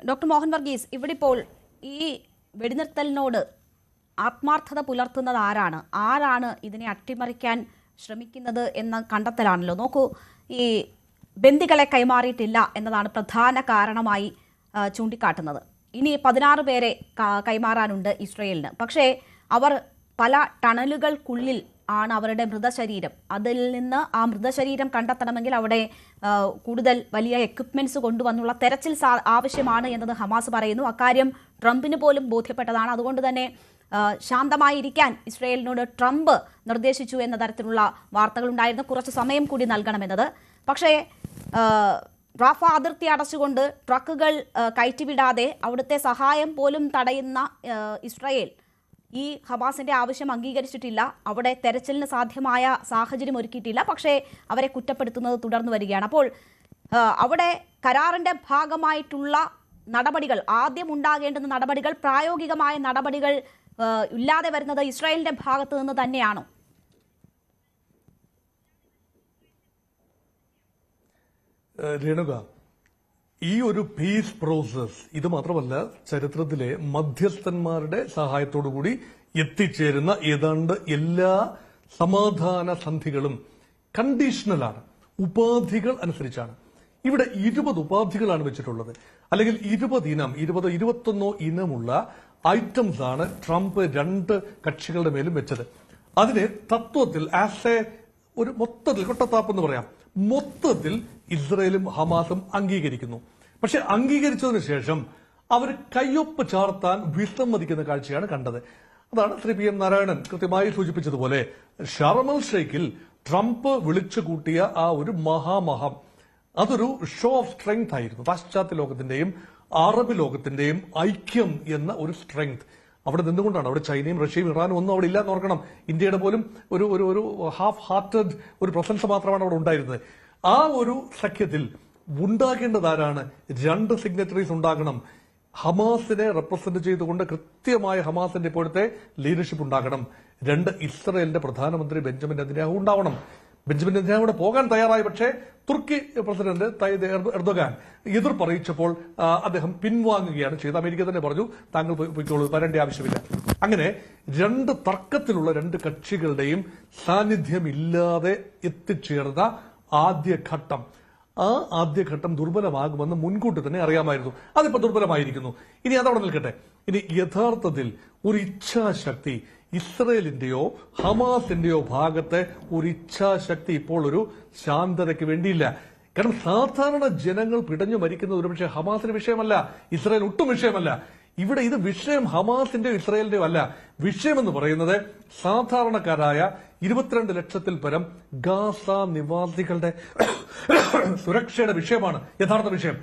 Doctor Mohan Varghese, ഇവിടെ ഇപ്പോൾ ഈ വെടിനിർത്തലിനോട് ആത്മാർത്ഥത പുലർത്തുന്നത് ആരാണ് ഇതിനെ അട്ടിമറിക്കാൻ ശ്രമിക്കുന്നത് എന്ന കണ്ടെത്തലാണല്ലോ. നോക്കൂ, ഈ ബന്ദികളെ കൈമാറിയിട്ടില്ല എന്നതാണ് പ്രധാന കാരണമായി ചൂണ്ടിക്കാട്ടുന്നത്. ഇനി 16 പേരെ കൈമാറാനുണ്ട് ഇസ്രയേലിന്. പക്ഷേ അവർ പല ടണലുകൾക്കുള്ളിൽ ആണ് അവരുടെ മൃതശരീരം. അതിൽ നിന്ന് ആ മൃതശരീരം കണ്ടെത്തണമെങ്കിൽ അവിടെ കൂടുതൽ വലിയ എക്യുപ്മെന്റ്സ് കൊണ്ടുവന്നുള്ള തെരച്ചിൽ ആവശ്യമാണ് എന്നത് ഹമാസ് പറയുന്നു. അക്കാര്യം ട്രംപിന് പോലും ബോധ്യപ്പെട്ടതാണ്. അതുകൊണ്ട് തന്നെ ശാന്തമായിരിക്കാൻ ഇസ്രയേലിനോട് ട്രംപ് നിർദ്ദേശിച്ചു എന്ന തരത്തിലുള്ള വാർത്തകളുണ്ടായിരുന്നു. കുറച്ച് സമയം കൂടി നൽകണമെന്നത്. പക്ഷേ റാഫ അതിർത്തി അടച്ചുകൊണ്ട് ട്രക്കുകൾ കയറ്റിവിടാതെ അവിടുത്തെ സഹായം പോലും തടയുന്ന ഇസ്രയേൽ ഈ ഹമാസിന്റെ ആവശ്യം അംഗീകരിച്ചിട്ടില്ല. അവിടെ തെരച്ചിലിന് സാധ്യമായ സാഹചര്യം ഒരുക്കിയിട്ടില്ല. പക്ഷേ അവരെ കുറ്റപ്പെടുത്തുന്നത് തുടർന്നു വരികയാണ്. അപ്പോൾ അവിടെ കരാറിന്റെ ഭാഗമായിട്ടുള്ള നടപടികൾ, ആദ്യം ഉണ്ടാകേണ്ടുന്ന നടപടികൾ, പ്രായോഗികമായ നടപടികൾ ഇല്ലാതെ വരുന്നത് ഇസ്രായേലിന്റെ ഭാഗത്തു നിന്ന് തന്നെയാണോ? രേണുക, ഈ ഒരു പീസ് പ്രോസസ് ഇത് മാത്രമല്ല, ചരിത്രത്തിലെ മധ്യസ്ഥന്മാരുടെ സഹായത്തോടുകൂടി എത്തിച്ചേരുന്ന ഏതാണ്ട് എല്ലാ സമാധാന സന്ധികളും കണ്ടീഷണലാണ്, ഉപാധികൾ അനുസരിച്ചാണ്. ഇവിടെ 20 ഉപാധികളാണ് വെച്ചിട്ടുള്ളത്. അല്ലെങ്കിൽ 21 ഇനമുള്ള ഐറ്റംസ് ആണ് ട്രംപ് 2 കക്ഷികളുടെ മേലും വെച്ചത്. അതിനെ തത്വത്തിൽ ഒരു മൊത്തത്തിൽ കൊട്ടത്താപ്പ് എന്ന് പറയാം, മൊത്തത്തിൽ ഇസ്രയേലും ഹമാസും അംഗീകരിക്കുന്നു. പക്ഷെ അംഗീകരിച്ചതിന് ശേഷം അവർ കയ്യൊപ്പ് ചാർത്താൻ വിസമ്മതിക്കുന്ന കാഴ്ചയാണ് കണ്ടത്. അതാണ് ശ്രീ പി എം നാരായണൻ കൃത്യമായി സൂചിപ്പിച്ചതുപോലെ ഷാർം എൽ ഷെയ്ഖിൽ ട്രംപ് വിളിച്ചു കൂട്ടിയ ആ ഒരു മഹാമഹം അതൊരു ഷോ ഓഫ് സ്ട്രെങ്ത് ആയിരുന്നു. പാശ്ചാത്യ ലോകത്തിന്റെയും അറബ് ലോകത്തിന്റെയും ഐക്യം എന്ന ഒരു സ്ട്രെങ്ത് അവിടെ നിന്നുകൊണ്ടാണ്. അവിടെ ചൈനയും റഷ്യയും ഇറാനും ഒന്നും അവിടെ ഇല്ലാന്ന് ഓർക്കണം. ഇന്ത്യയുടെ പോലും ഒരു ഹാഫ് ഹാർട്ടഡ് ഒരു പ്രസൻസ് മാത്രമാണ് അവിടെ ഉണ്ടായിരുന്നത്. ആ ഒരു സഖ്യത്തിൽ ഉണ്ടാകേണ്ടതാരാണ്? 2 സിഗ്നറ്ററീസ് ഉണ്ടാകണം. ഹമാസിനെ റെപ്രസെന്റ് ചെയ്തുകൊണ്ട് കൃത്യമായ ഹമാസിന്റെ ഇപ്പോഴത്തെ ലീഡർഷിപ്പ് ഉണ്ടാകണം. 2 ഇസ്രയേലിന്റെ പ്രധാനമന്ത്രി ബെഞ്ചമിൻ നെതന്യാഹു ഉണ്ടാവണം. ബെഞ്ചമിൻ നെതന്യാഹു ഇവിടെ പോകാൻ തയ്യാറായി. പക്ഷേ തുർക്കി പ്രസിഡന്റ് തയ്യിദ് എർദോഗാൻ എതിർപ്പ് അറിയിച്ചപ്പോൾ അദ്ദേഹം പിൻവാങ്ങുകയാണ് ചെയ്തത്. അമേരിക്ക തന്നെ പറഞ്ഞു, താങ്കൾ പോയിക്കോളൂ, വരേണ്ട ആവശ്യമില്ല. അങ്ങനെ 2 തർക്കത്തിലുള്ള 2 കക്ഷികളുടെയും സാന്നിധ്യമില്ലാതെ എത്തിച്ചേർന്ന ആദ്യഘട്ടം, ആ ആദ്യഘട്ടം ദുർബലമാകുമെന്ന് മുൻകൂട്ടി തന്നെ അറിയാമായിരുന്നു. അതിപ്പോ ദുർബലമായിരിക്കുന്നു. ഇനി അതവിടെ നിൽക്കട്ടെ. ഇനി യഥാർത്ഥത്തിൽ ഒരു ഇച്ഛാശക്തി ഇസ്രയേലിന്റെയോ ഹമാസിന്റെയോ ഭാഗത്ത് ഒരു ഇച്ഛാശക്തി ഇപ്പോൾ ഒരു ശാന്തതയ്ക്ക് വേണ്ടിയില്ല. കാരണം സാധാരണ ജനങ്ങൾ പിടഞ്ഞു മരിക്കുന്നത് ഒരുപക്ഷെ ഹമാസിന്റെ വിഷയമല്ല, ഇസ്രയേൽ ഒട്ടും വിഷയമല്ല. ഇവിടെ ഇത് വിഷയം ഹമാസിന്റെയോ ഇസ്രയേലിന്റെയോ അല്ല. വിഷയമെന്ന് പറയുന്നത് സാധാരണക്കാരായ 22 ലക്ഷത്തിൽ പരം ഗാസ നിവാസികളുടെ സുരക്ഷയുടെ വിഷയമാണ് യഥാർത്ഥ വിഷയം.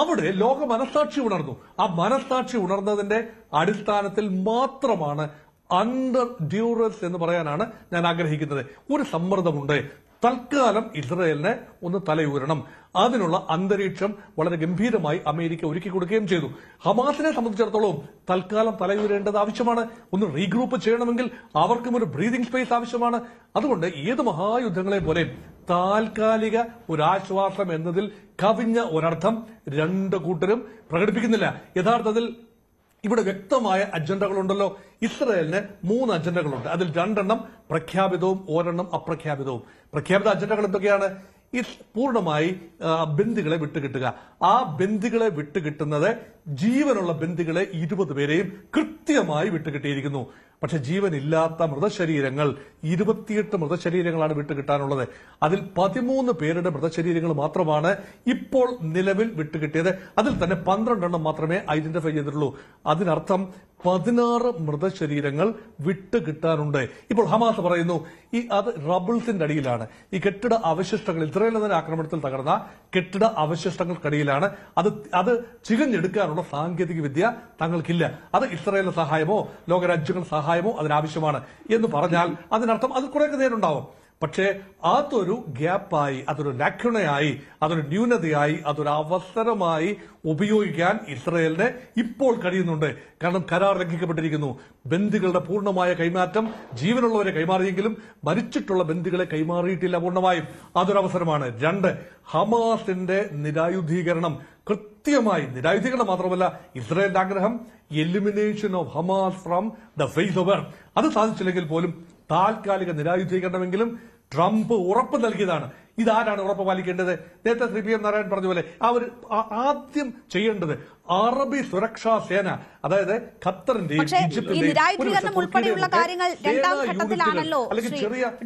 അവിടെ ലോക മനസാക്ഷി ഉണർന്നു. ആ മനസാക്ഷി ഉണർന്നതിന്റെ അടിസ്ഥാനത്തിൽ മാത്രമാണ് അണ്ടർ ഡ്യൂറസ് എന്ന് പറയാനാണ് ഞാൻ ആഗ്രഹിക്കുന്നത്. ഒരു സമ്മർദ്ദമുണ്ട്. തൽക്കാലം ഇസ്രയേലിനെ ഒന്ന് തലയൂരണം. അതിനുള്ള അന്തരീക്ഷം വളരെ ഗംഭീരമായി അമേരിക്ക ഒരുക്കി കൊടുക്കുകയും ചെയ്തു. ഹമാസിനെ സംബന്ധിച്ചിടത്തോളം തൽക്കാലം തലയൂരേണ്ടത് ആവശ്യമാണ്. ഒന്ന് റീഗ്രൂപ്പ് ചെയ്യണമെങ്കിൽ അവർക്കും ഒരു ബ്രീതിംഗ് സ്പേസ് ആവശ്യമാണ്. അതുകൊണ്ട് ഏത് മഹായുദ്ധങ്ങളെ പോലെ താൽക്കാലിക ഒരു ആശ്വാസം എന്നതിൽ കവിഞ്ഞ ഒരർത്ഥം 2 കൂട്ടരും പ്രകടിപ്പിക്കുന്നില്ല. യഥാർത്ഥത്തിൽ ഇവിടെ വ്യക്തമായ അജണ്ടകളുണ്ടല്ലോ. ഇസ്രയേലിന് 3 അജണ്ടകളുണ്ട്. അതിൽ 2 എണ്ണം പ്രഖ്യാപിതവും 1 എണ്ണം അപ്രഖ്യാപിതവും. പ്രഖ്യാപിത അജണ്ടകൾ എന്തൊക്കെയാണ്? പൂർണ്ണമായി ബന്ദികളെ വിട്ടുകിട്ടുക. ആ ബന്ദികളെ വിട്ടുകിട്ടുന്നത് ജീവനുള്ള ബന്ദികളെ 20 പേരെയും കൃത്യമായി വിട്ടുകിട്ടിയിരിക്കുന്നു. പക്ഷെ ജീവനില്ലാത്ത മൃതശരീരങ്ങൾ 28 മൃതശരീരങ്ങളാണ് വിട്ടുകിട്ടാനുള്ളത്. അതിൽ 13 പേരുടെ മൃതശരീരങ്ങൾ മാത്രമാണ് ഇപ്പോൾ നിലവിൽ വിട്ടുകിട്ടിയത്. അതിൽ തന്നെ 12 എണ്ണം മാത്രമേ ഐഡന്റിഫൈ ചെയ്തിട്ടുള്ളൂ. അതിനർത്ഥം 16 മൃതശരീരങ്ങൾ വിട്ടുകിട്ടാനുണ്ട്. ഇപ്പോൾ ഹമാസ് പറയുന്നു അത് റബിൾസിന്റെ അടിയിലാണ്. ഈ കെട്ടിട അവശിഷ്ടങ്ങൾ, ഇസ്രായേലിന്റെ ആക്രമണത്തിൽ തകർന്ന കെട്ടിട അവശിഷ്ടങ്ങൾക്കടിയിലാണ്. അത് ചികഞ്ഞെടുക്കാനുള്ള സാങ്കേതിക വിദ്യ തങ്ങൾക്കില്ല. അത് ഇസ്രായേലിന്റെ സഹായമോ ലോകരാജ്യങ്ങളുടെ സഹായമോ അതിനാവശ്യമാണ് എന്ന് പറഞ്ഞാൽ അതിനർത്ഥം അത് കുറേയൊക്കെ നേരുണ്ടാവും. പക്ഷേ അതൊരു ഗ്യാപ്പായി, അതൊരു ലാക്യുണയായി, അതൊരു ന്യൂനതയായി, അതൊരു അവസരമായി ഉപയോഗിക്കാൻ ഇസ്രയേലിന് ഇപ്പോൾ കഴിയുന്നുണ്ട്. കാരണം കരാർ ലംഘിക്കപ്പെട്ടിരിക്കുന്നു. ബന്ദികളുടെ പൂർണ്ണമായ കൈമാറ്റം, ജീവനുള്ളവരെ കൈമാറിയെങ്കിലും മരിച്ചിട്ടുള്ള ബന്ദികളെ കൈമാറിയിട്ടില്ല പൂർണ്ണമായും. അതൊരവസരമാണ്. 2, ഹമാസിന്റെ നിരായുധീകരണം കൃത്യമായി നിരായുധീകരണം മാത്രമല്ല ഇസ്രായേലിന്റെ ആഗ്രഹം elimination of Hamas from the face of earth. അത് സാധിച്ചില്ലെങ്കിൽ പോലും താൽക്കാലിക നിരായുധീകരണമെങ്കിലും ട്രംപ് ഉറപ്പ് നൽകിയതാണ്. ഇതാരാണ് ഉറപ്പ് പാലിക്കേണ്ടത്? നേരത്തെ ശ്രീ പി എം നാരായണൻ പറഞ്ഞ പോലെ അവർ ആദ്യം ചെയ്യേണ്ടത് അറബി സുരക്ഷാ സേന, അതായത് ഖത്തറിന്റെയും ഈജിപ്തിന്റെയും നിരായുധീകരണം ഉൾപ്പെടെയുള്ള കാര്യങ്ങൾ രണ്ടാം ഘട്ടത്തിലാണല്ലോ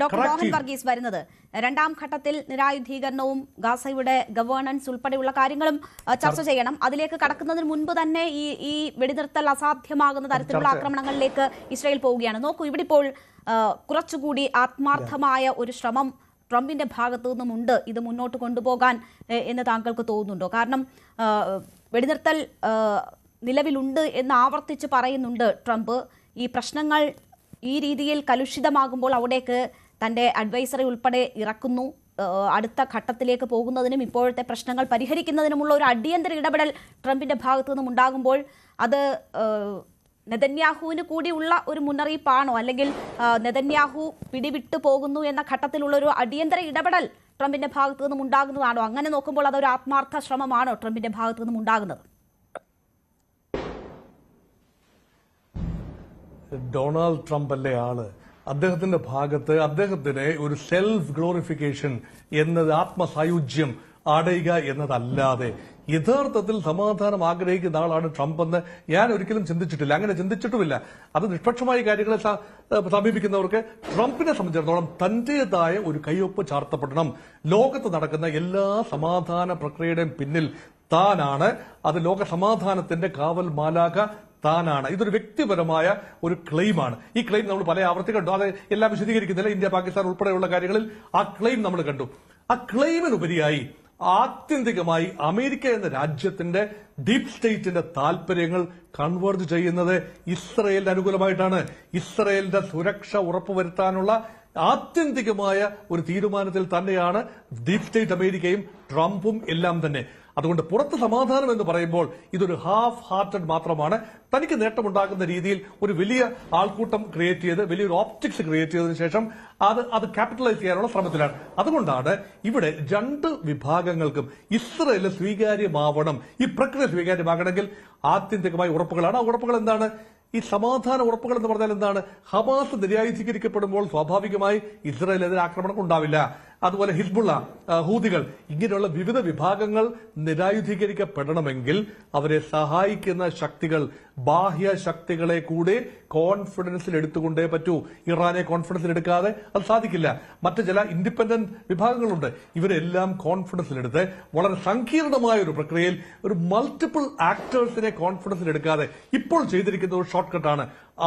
ഡോക്ടർ മോഹൻ വർഗീസ് വരുന്നത്. രണ്ടാം ഘട്ടത്തിൽ നിരായുധീകരണവും ഗാസയുടെ ഗവേണൻസ് ഉൾപ്പെടെയുള്ള കാര്യങ്ങളും ചർച്ച ചെയ്യണം. അതിലേക്ക് കടക്കുന്നതിന് മുൻപ് തന്നെ ഈ വെടിനിർത്തൽ അസാധ്യമാകുന്ന തരത്തിലുള്ള ആക്രമണങ്ങളിലേക്ക് ഇസ്രായേൽ പോവുകയാണ്. നോക്കൂ, ഇവിടെ ഇപ്പോൾ കുറച്ചുകൂടി ആത്മാർത്ഥമായ ഒരു ശ്രമം ട്രംപിന്റെ ഭാഗത്തു നിന്നുമുണ്ട് ഇത് മുന്നോട്ട് കൊണ്ടുപോകാൻ എന്ന് താങ്കൾക്ക് തോന്നുന്നുണ്ടോ? കാരണം വെടിനിർത്തൽ നിലവിലുണ്ട് എന്ന് ആവർത്തിച്ച് പറയുന്നുണ്ട് ട്രംപ്. ഈ പ്രശ്നങ്ങൾ ഈ രീതിയിൽ കലുഷിതമാകുമ്പോൾ അവിടേക്ക് തന്റെ അഡ്വൈസറി ഉൾപ്പെടെ ഇറക്കുന്നു. അടുത്ത ഘട്ടത്തിലേക്ക് പോകുന്നതിനും ഇപ്പോഴത്തെ പ്രശ്നങ്ങൾ പരിഹരിക്കുന്നതിനുമുള്ള ഒരു അടിയന്തര ഇടപെടൽ ട്രംപിന്റെ ഭാഗത്തു നിന്നും ഉണ്ടാകുമ്പോൾ അത് നെതന്യാഹുവിന് കൂടിയുള്ള ഒരു മുന്നറിയിപ്പാണോ? അല്ലെങ്കിൽ നെതന്യാഹു പിടിവിട്ടു പോകുന്നു എന്ന ഘട്ടത്തിലുള്ള ഒരു അടിയന്തര ഇടപെടൽ ട്രംപിന്റെ ഭാഗത്തു നിന്നും ഉണ്ടാകുന്നതാണോ? അങ്ങനെ നോക്കുമ്പോൾ അതൊരു ആത്മാർത്ഥ ശ്രമമാണോ ട്രംപിന്റെ ഭാഗത്തു നിന്നും ഉണ്ടാകുന്നത്? ഡൊണാൾഡ് ട്രംപ് അല്ലേ ആള്. അദ്ദേഹത്തിന്റെ ഭാഗത്ത് അദ്ദേഹത്തിന് ഒരു സെൽഫ് ഗ്ലോറിഫിക്കേഷൻ എന്നത് ആത്മസായുജ്യം അടയുക എന്നതല്ലാതെ യഥാർത്ഥത്തിൽ സമാധാനം ആഗ്രഹിക്കുന്ന ആളാണ് ട്രംപ് എന്ന് ഞാൻ ഒരിക്കലും ചിന്തിച്ചിട്ടില്ല, അങ്ങനെ ചിന്തിച്ചിട്ടുമില്ല. അത് നിഷ്പക്ഷമായ കാര്യങ്ങളെ സമീപിക്കുന്നവർക്ക് ട്രംപിനെ സംബന്ധിച്ചിടത്തോളം തന്റേതായ ഒരു കയ്യൊപ്പ് ചാർത്തപ്പെടണം. ലോകത്ത് നടക്കുന്ന എല്ലാ സമാധാന പ്രക്രിയയുടെയും പിന്നിൽ താനാണ്. അത് ലോക സമാധാനത്തിന്റെ കാവൽ മാലാഖ താനാണ്. ഇതൊരു വ്യക്തിപരമായ ഒരു ക്ലെയിമാണ്. ഈ ക്ലെയിം നമ്മൾ പല ആവർത്തി കണ്ടു. അത് എല്ലാം വിശദീകരിക്കുന്നില്ല. ഇന്ത്യ പാകിസ്ഥാൻ ഉൾപ്പെടെയുള്ള കാര്യങ്ങളിൽ ആ ക്ലെയിം നമ്മൾ കണ്ടു. ആ ക്ലെയിമിനുപരിയായി ആത്യന്തികമായി അമേരിക്ക എന്ന രാജ്യത്തിന്റെ ഡീപ് സ്റ്റേറ്റിന്റെ താൽപര്യങ്ങൾ കൺവേർജ് ചെയ്യുന്നത് ഇസ്രയേലിന് അനുകൂലമായിട്ടാണ്. ഇസ്രയേലിന്റെ സുരക്ഷ ഉറപ്പുവരുത്താനുള്ള ആത്യന്തികമായ ഒരു തീരുമാനത്തിൽ തന്നെയാണ് ഡീപ് സ്റ്റേറ്റ് അമേരിക്കയും ട്രംപും എല്ലാം തന്നെ. അതുകൊണ്ട് പുറത്ത് സമാധാനം എന്ന് പറയുമ്പോൾ ഇതൊരു ഹാഫ് ഹാർട്ടഡ് മാത്രമാണ്. തനിക്ക് നേട്ടമുണ്ടാക്കുന്ന രീതിയിൽ ഒരു വലിയ ആൾക്കൂട്ടം ക്രിയേറ്റ് ചെയ്ത് വലിയൊരു ഓപ്റ്റിക്സ് ക്രിയേറ്റ് ചെയ്തതിനു ശേഷം അത് ക്യാപിറ്റലൈസ് ചെയ്യാനുള്ള ശ്രമത്തിലാണ്. അതുകൊണ്ടാണ് ഇവിടെ രണ്ട് വിഭാഗങ്ങൾക്കും ഇസ്രയേൽ സ്വീകാര്യമാവണം. ഈ പ്രക്രിയ സ്വീകാര്യമാകണമെങ്കിൽ ആത്യന്തികമായ ഉറപ്പുകളാണ്. ആ ഉറപ്പുകൾ എന്താണ്? ഈ സമാധാന ഉറപ്പുകൾ എന്ന് പറഞ്ഞാൽ എന്താണ്? ഹമാസ് നിരായുധീകരിക്കപ്പെടുമ്പോൾ സ്വാഭാവികമായി ഇസ്രായേലിനെതിരെ ആക്രമണം ഉണ്ടാവില്ല. അതുപോലെ ഹിസ്ബുള്ള, ഹൂതികൾ, ഇങ്ങനെയുള്ള വിവിധ വിഭാഗങ്ങൾ നിരായുധീകരിക്കപ്പെടണമെങ്കിൽ അവരെ സഹായിക്കുന്ന ശക്തികൾ, ബാഹ്യ ശക്തികളെ കൂടെ കോൺഫിഡൻസിൽ എടുത്തുകൊണ്ടേ പറ്റൂ. ഇറാനെ കോൺഫിഡൻസിൽ എടുക്കാതെ അത് സാധിക്കില്ല. മറ്റ് ചില ഇൻഡിപെൻഡന്റ് വിഭാഗങ്ങളുണ്ട്. ഇവരെല്ലാം കോൺഫിഡൻസിലെടുത്ത് വളരെ സങ്കീർണമായ ഒരു പ്രക്രിയയിൽ ഒരു മൾട്ടിപ്പിൾ ആക്ടേഴ്സിനെ കോൺഫിഡൻസിൽ എടുക്കാതെ ഇപ്പോൾ ചെയ്തിരിക്കുന്ന ഒരു ഷോർട്ട് കട്ടാണ്.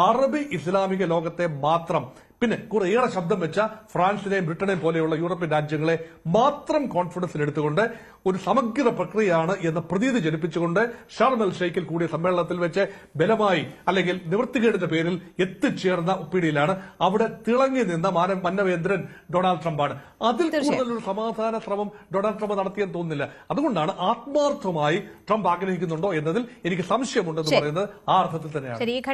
അറബി ഇസ്ലാമിക ലോകത്തെ മാത്രം, പിന്നെ കുറേയേറെ ശബ്ദം വെച്ച ഫ്രാൻസിനെയും ബ്രിട്ടനെയും പോലെയുള്ള യൂറോപ്യൻ രാജ്യങ്ങളെ മാത്രം കോൺഫിഡൻസിൽ എടുത്തുകൊണ്ട് ഒരു സമഗ്ര പ്രക്രിയയാണ് എന്ന പ്രതീതി ജനിപ്പിച്ചുകൊണ്ട് ഷാർം എൽ ഷെയ്ഖിൽ കൂടിയ സമ്മേളനത്തിൽ വെച്ച് ബലമായി അല്ലെങ്കിൽ നിവൃത്തികേടിന്റെ പേരിൽ എത്തിച്ചേർന്ന ഒപ്പിടിയിലാണ്. അവിടെ തിളങ്ങി നിന്ന മന്നവേന്ദ്രൻ ഡൊണാൾഡ് ട്രംപാണ്. അതിൽ കൂടുതലൊരു സമാധാന ശ്രമം ഡൊണാൾഡ് ട്രംപ് നടത്തിയെന്ന് തോന്നുന്നില്ല. അതുകൊണ്ടാണ് ആത്മാർത്ഥമായി ട്രംപ് ആഗ്രഹിക്കുന്നുണ്ടോ എന്നതിൽ എനിക്ക് സംശയമുണ്ടെന്ന് പറയുന്നത് ആ അർത്ഥത്തിൽ തന്നെയാണ്.